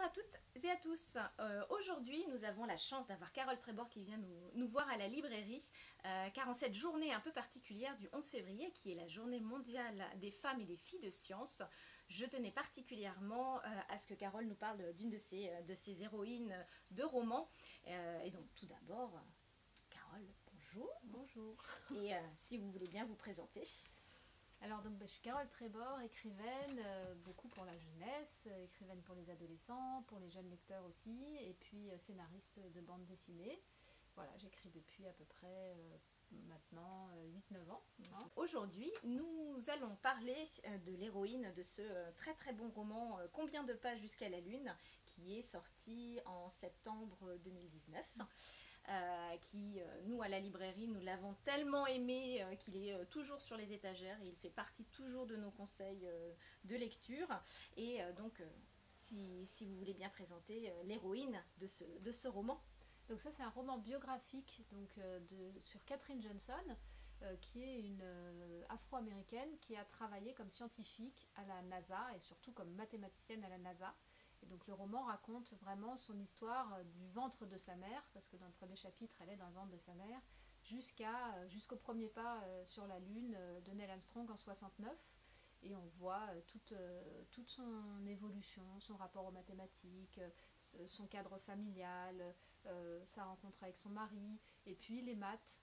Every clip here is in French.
à toutes et à tous. Aujourd'hui, nous avons la chance d'avoir Carole Trébor qui vient nous voir à la librairie, car en cette journée un peu particulière du 11 février, qui est la journée mondiale des femmes et des filles de science, je tenais particulièrement à ce que Carole nous parle d'une de ses héroïnes de romans. Et donc, tout d'abord, Carole, bonjour. Bonjour. Et si vous voulez bien vous présenter. Alors donc, je suis Carole Trébor, écrivaine, beaucoup pour la jeunesse, écrivaine pour les adolescents, pour les jeunes lecteurs aussi, et puis scénariste de bande dessinée. Voilà, j'écris depuis à peu près maintenant 8-9 ans. Hein. Aujourd'hui, nous allons parler de l'héroïne de ce très très bon roman Combien de pages jusqu'à la lune, qui est sorti en septembre 2019. Qui, nous à la librairie, nous l'avons tellement aimé qu'il est toujours sur les étagères et il fait partie toujours de nos conseils de lecture. Et donc, si vous voulez bien présenter l'héroïne de ce roman. Donc ça, c'est un roman biographique donc, sur Katherine Johnson, qui est une afro-américaine qui a travaillé comme scientifique à la NASA et surtout comme mathématicienne à la NASA. Et donc le roman raconte vraiment son histoire du ventre de sa mère, parce que dans le premier chapitre, elle est dans le ventre de sa mère, jusqu'au premier pas sur la Lune de Neil Armstrong en 69. Et on voit toute son évolution, son rapport aux mathématiques, son cadre familial, sa rencontre avec son mari, et puis les maths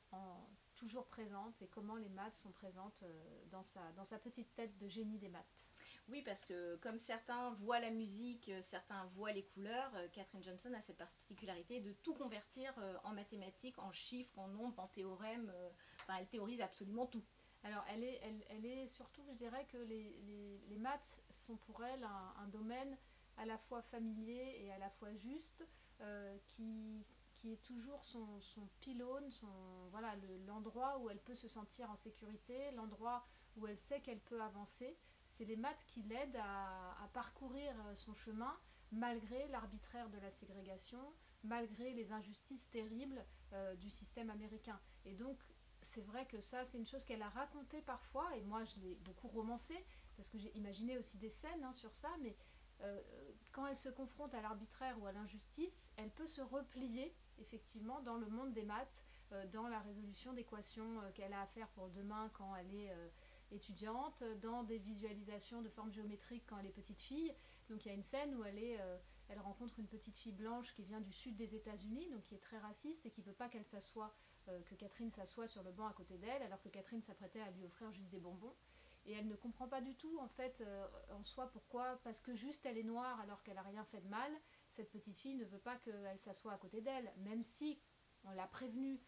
toujours présentes, et comment les maths sont présentes dans sa petite tête de génie des maths. Oui, parce que comme certains voient la musique, certains voient les couleurs, Katherine Johnson a cette particularité de tout convertir en mathématiques, en chiffres, en nombres, en théorèmes. Enfin, elle théorise absolument tout. Alors, elle est surtout, je dirais que les maths sont pour elle un domaine à la fois familier et à la fois juste, qui est toujours son pylône, voilà, l'endroit où elle peut se sentir en sécurité, l'endroit où elle sait qu'elle peut avancer. C'est les maths qui l'aident à parcourir son chemin, malgré l'arbitraire de la ségrégation, malgré les injustices terribles du système américain. Et donc, c'est vrai que ça, c'est une chose qu'elle a racontée parfois, et moi je l'ai beaucoup romancée, parce que j'ai imaginé aussi des scènes sur ça, mais quand elle se confronte à l'arbitraire ou à l'injustice, elle peut se replier effectivement dans le monde des maths, dans la résolution d'équations qu'elle a à faire pour demain quand elle est étudiante, dans des visualisations de formes géométriques quand elle est petite fille. Donc il y a une scène où elle rencontre une petite fille blanche qui vient du sud des États-Unis, donc qui est très raciste et qui ne veut pas qu'elle s'assoie, que Catherine s'assoie sur le banc à côté d'elle, alors que Catherine s'apprêtait à lui offrir juste des bonbons. Et elle ne comprend pas du tout en fait en soi pourquoi, parce que juste elle est noire alors qu'elle n'a rien fait de mal, cette petite fille ne veut pas qu'elle s'assoie à côté d'elle, même si on l'a prévenue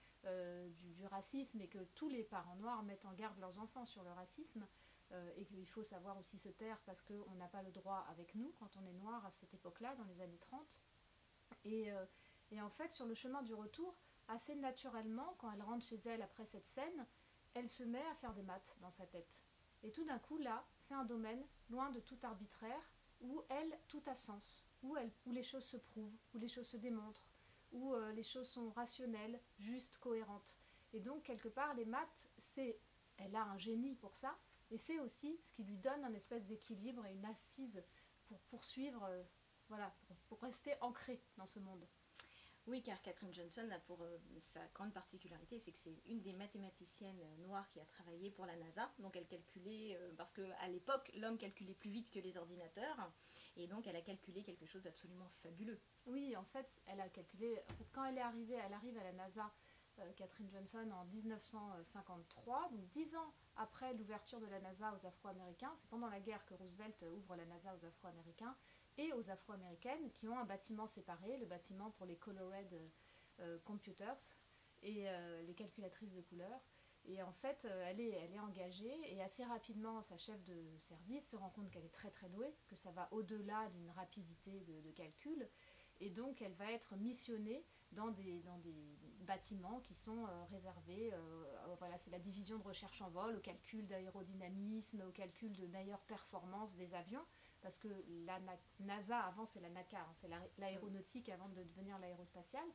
du racisme et que tous les parents noirs mettent en garde leurs enfants sur le racisme, et qu'il faut savoir aussi se taire parce qu'on n'a pas le droit avec nous quand on est noir à cette époque-là, dans les années 30. Et en fait, sur le chemin du retour, assez naturellement, quand elle rentre chez elle après cette scène, elle se met à faire des maths dans sa tête. Et tout d'un coup, là, c'est un domaine loin de tout arbitraire, où tout a sens, où les choses se prouvent, où les choses se démontrent, où les choses sont rationnelles, justes, cohérentes. Et donc, quelque part, les maths, elle a un génie pour ça, et c'est aussi ce qui lui donne un espèce d'équilibre et une assise pour poursuivre, voilà, pour rester ancrée dans ce monde. Oui, car Katherine Johnson a pour sa grande particularité, c'est que c'est une des mathématiciennes noires qui a travaillé pour la NASA. Donc elle calculait, parce qu'à l'époque, l'homme calculait plus vite que les ordinateurs, et donc elle a calculé quelque chose d'absolument fabuleux. Oui, en fait, elle a calculé, quand elle arrive à la NASA, Katherine Johnson, en 1953, donc 10 ans après l'ouverture de la NASA aux Afro-Américains. C'est pendant la guerre que Roosevelt ouvre la NASA aux Afro-Américains et aux Afro-Américaines qui ont un bâtiment séparé, le bâtiment pour les Colored Computers et les calculatrices de couleurs. Et en fait, elle est engagée, et assez rapidement, sa chef de service se rend compte qu'elle est très très douée, que ça va au-delà d'une rapidité de calcul. Et donc elle va être missionnée dans des bâtiments qui sont réservés, voilà, c'est la division de recherche en vol, au calcul d'aérodynamisme, au calcul de meilleure performance des avions, parce que la NASA, avant c'est la NACA, hein, c'est l'aéronautique avant de devenir l'aérospatiale.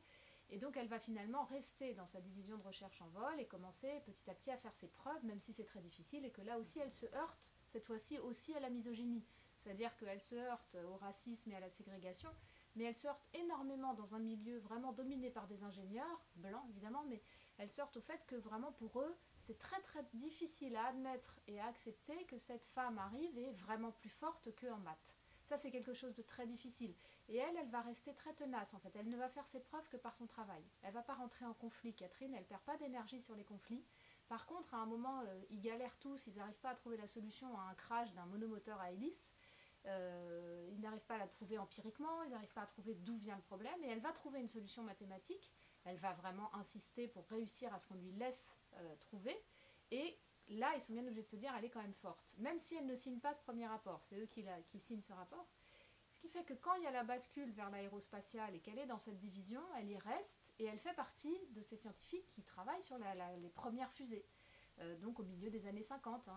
Et donc elle va finalement rester dans sa division de recherche en vol et commencer petit à petit à faire ses preuves, même si c'est très difficile, et que là aussi elle se heurte, cette fois-ci aussi à la misogynie. C'est-à-dire qu'elle se heurte au racisme et à la ségrégation, mais elle se heurte énormément dans un milieu vraiment dominé par des ingénieurs, blancs évidemment, mais elle se heurte au fait que vraiment pour eux, c'est très très difficile à admettre et à accepter que cette femme arrive et est vraiment plus forte qu'en maths. Ça, c'est quelque chose de très difficile. Et elle va rester très tenace en fait. Elle ne va faire ses preuves que par son travail. Elle ne va pas rentrer en conflit, Catherine, elle ne perd pas d'énergie sur les conflits. Par contre, à un moment, ils galèrent tous, ils n'arrivent pas à trouver la solution à un crash d'un monomoteur à hélice. Ils n'arrivent pas à la trouver empiriquement, ils n'arrivent pas à trouver d'où vient le problème, et elle va trouver une solution mathématique. Elle va vraiment insister pour réussir à ce qu'on lui laisse trouver. Et là, ils sont bien obligés de se dire, elle est quand même forte. Même si elle ne signe pas ce premier rapport, c'est eux qui signent ce rapport. Ce qui fait que quand il y a la bascule vers l'aérospatiale et qu'elle est dans cette division, elle y reste et elle fait partie de ces scientifiques qui travaillent sur les premières fusées. Donc au milieu des années 50,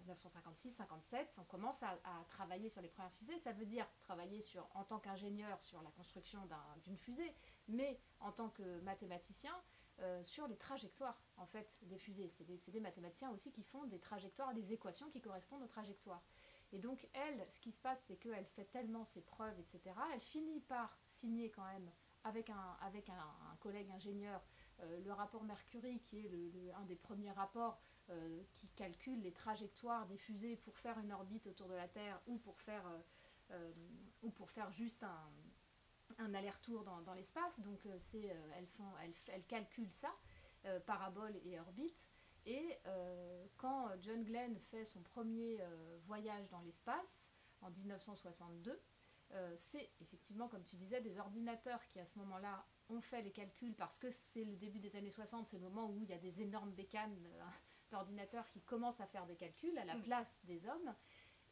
1956-57, on commence à travailler sur les premières fusées. Ça veut dire travailler en tant qu'ingénieur sur la construction d'une fusée, mais en tant que mathématicien sur les trajectoires en fait, des fusées. C'est des mathématiciens aussi qui font des trajectoires, des équations qui correspondent aux trajectoires. Et donc elle, ce qui se passe, c'est qu'elle fait tellement ses preuves, etc. Elle finit par signer quand même avec un collègue ingénieur le rapport Mercury, qui est un des premiers rapports qui calcule les trajectoires des fusées pour faire une orbite autour de la Terre ou pour faire juste un aller-retour dans l'espace. Donc elles calculent ça, parabole et orbite. Et quand John Glenn fait son premier voyage dans l'espace en 1962, c'est effectivement, comme tu disais, des ordinateurs qui à ce moment-là ont fait les calculs, parce que c'est le début des années 60, c'est le moment où il y a des énormes bécanes d'ordinateurs qui commencent à faire des calculs à la place des hommes.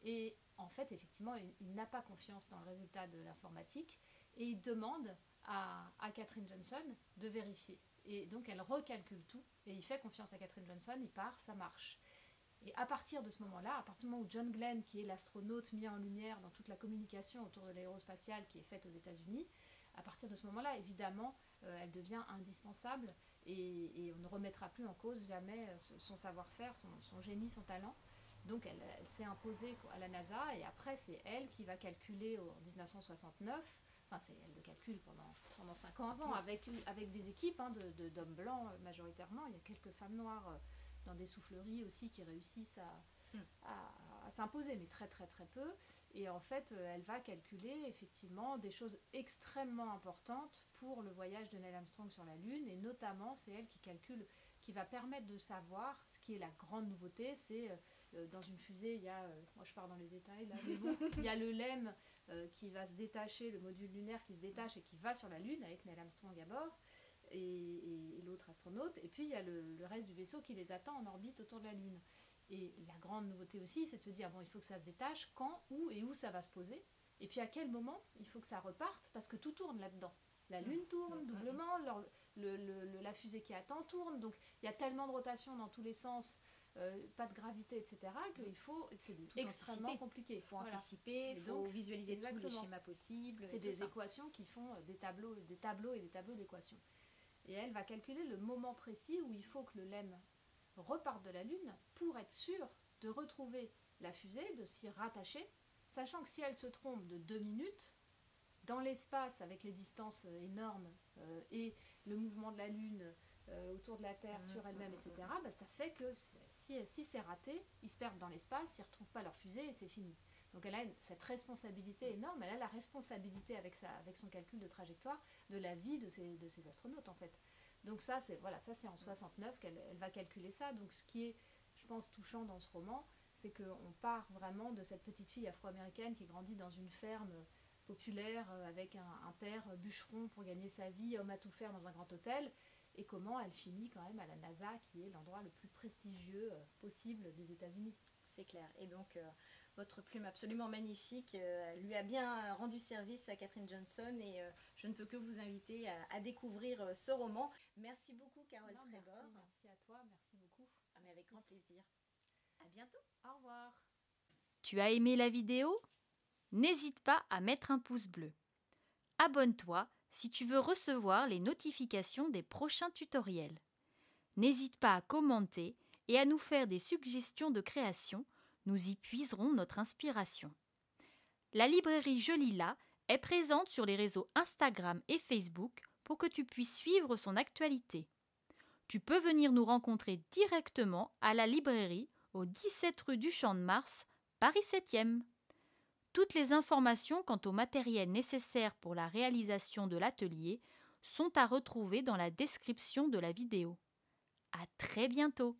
Et en fait, effectivement, il n'a pas confiance dans le résultat de l'informatique et il demande à Katherine Johnson de vérifier. Et donc elle recalcule tout et il fait confiance à Katherine Johnson, il part, ça marche. Et à partir de ce moment-là, à partir du moment où John Glenn, qui est l'astronaute mis en lumière dans toute la communication autour de l'aérospatiale qui est faite aux États-Unis, à partir de ce moment-là, évidemment, elle devient indispensable et on ne remettra plus en cause jamais son savoir-faire, son génie, son talent. Donc elle s'est imposée à la NASA et après c'est elle qui va calculer en 1969. Enfin, c'est elle le calcule pendant 5 ans avant, avec des équipes d'hommes blancs majoritairement. Il y a quelques femmes noires dans des souffleries aussi qui réussissent à s'imposer, mais très très très peu. Et en fait, elle va calculer effectivement des choses extrêmement importantes pour le voyage de Neil Armstrong sur la Lune, et notamment c'est elle qui calcule, qui va permettre de savoir, ce qui est la grande nouveauté, c'est dans une fusée, il y a, moi je pars dans les détails là, mais bon, il y a le LEM qui va se détacher, le module lunaire qui se détache et qui va sur la Lune avec Neil Armstrong à bord et l'autre astronaute, et puis il y a le reste du vaisseau qui les attend en orbite autour de la Lune. Et la grande nouveauté aussi, c'est de se dire, bon, il faut que ça se détache, quand, où et où ça va se poser, et puis à quel moment il faut que ça reparte, parce que tout tourne là-dedans. La Lune tourne doublement, la fusée qui attend tourne, donc il y a tellement de rotation dans tous les sens, pas de gravité, etc., qu'il faut, c'est extrêmement compliqué. Il faut anticiper, il faut visualiser tous les schémas possibles. C'est des équations qui font des tableaux et des tableaux d'équations. Et elle va calculer le moment précis où il faut que le LEM reparte de la Lune pour être sûre de retrouver la fusée, de s'y rattacher, sachant que si elle se trompe de 2 minutes, dans l'espace avec les distances énormes et le mouvement de la Lune autour de la Terre, sur elle-même, etc., bah, ça fait que si c'est raté, ils se perdent dans l'espace, ils ne retrouvent pas leur fusée et c'est fini. Donc elle a cette responsabilité énorme, elle a la responsabilité avec son calcul de trajectoire de la vie de ces astronautes en fait. Donc ça c'est en 69 qu'elle va calculer ça. Donc ce qui est, je pense, touchant dans ce roman, c'est qu'on part vraiment de cette petite fille afro-américaine qui grandit dans une ferme populaire avec un père bûcheron pour gagner sa vie, homme à tout faire dans un grand hôtel, et comment elle finit quand même à la NASA, qui est l'endroit le plus prestigieux possible des États-Unis. C'est clair. Et donc votre plume absolument magnifique lui a bien rendu service à Katherine Johnson, et je ne peux que vous inviter à découvrir ce roman. Merci beaucoup Carole Trébor. Merci à toi, merci beaucoup. Mais avec grand plaisir. À bientôt. Au revoir. Tu as aimé la vidéo ? N'hésite pas à mettre un pouce bleu. Abonne-toi si tu veux recevoir les notifications des prochains tutoriels. N'hésite pas à commenter et à nous faire des suggestions de création, nous y puiserons notre inspiration. La librairie Jolila est présente sur les réseaux Instagram et Facebook pour que tu puisses suivre son actualité. Tu peux venir nous rencontrer directement à la librairie au 17 rue du Champ de Mars, Paris 7e. Toutes les informations quant au matériel nécessaire pour la réalisation de l'atelier sont à retrouver dans la description de la vidéo. À très bientôt!